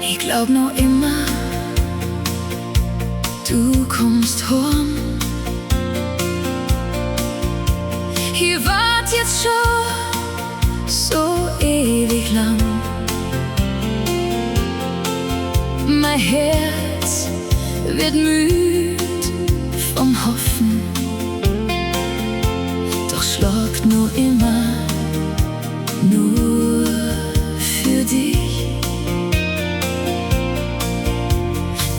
Ich glaub noch immer, du kommst heim. Ihr wart jetzt schon so ewig lang. Mein Herz wird müd vom Hoffen, doch schlagt nur immer nur für dich.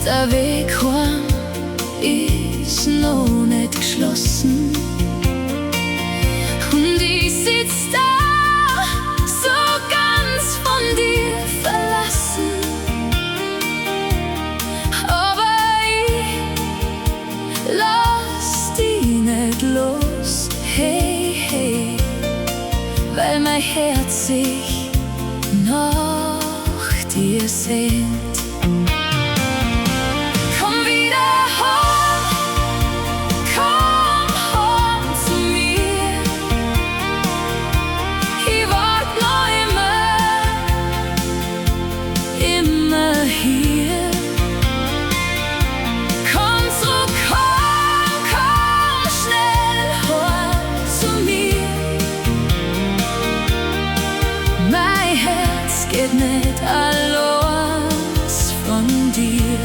Der Weg heim ist noch nicht geschlossen und ich sitz da, so ganz von dir verlassen. Aber ich lass dich nicht los, hey, hey, weil mein Herz sich nach dir sehnt. Geht nicht alles von dir.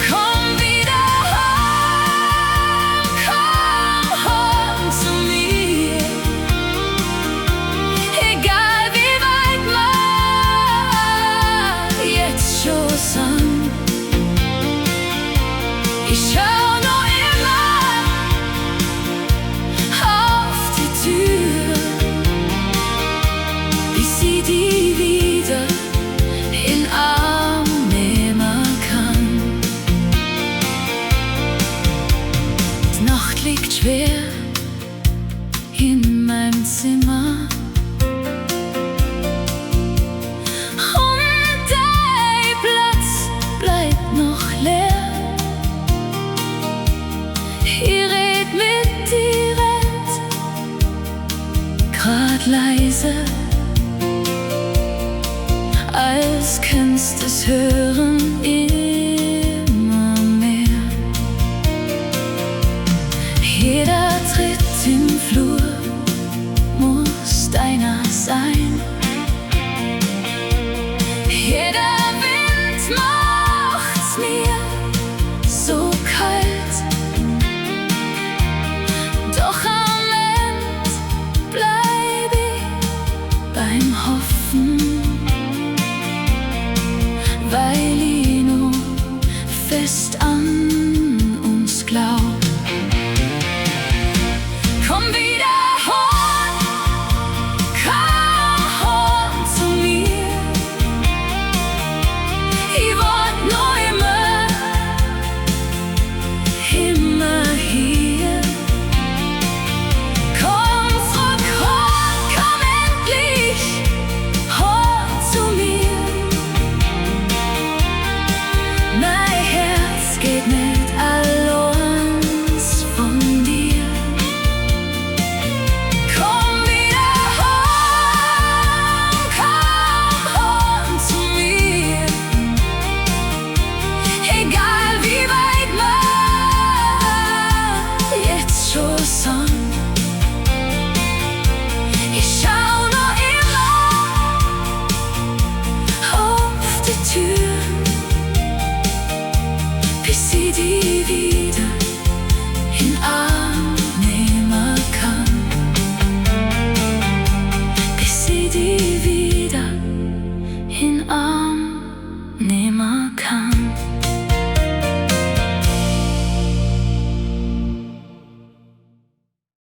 Komm wieder heim, komm heim zu mir. Egal wie weit wir jetzt schon sind, ich schau noch immer auf die Tür, die wieder in Arm nehmen kann. Die Nacht liegt schwer in meinem Zimmer und dein Platz bleibt noch leer. Ich red mit dir, grad leise, als könntest es hören immer mehr. Jeder Tritt im Flur muss deiner sein. Jeder Wind macht's mir so kalt, doch am Ende bleib ich beim Hoffen, weil ich nur fest an uns glaub. Komm wieder heim, komm heim zu mir. Ich wart noch immer, immer hier. Komm zurück, komm endlich heim zu mir. Mein Herz geht nicht allein von dir. Komm wieder heim, komm heim zu mir. Egal wie weit wir jetzt schon sind, ich schau noch immer auf die Tür, bis sie die wieder in Arm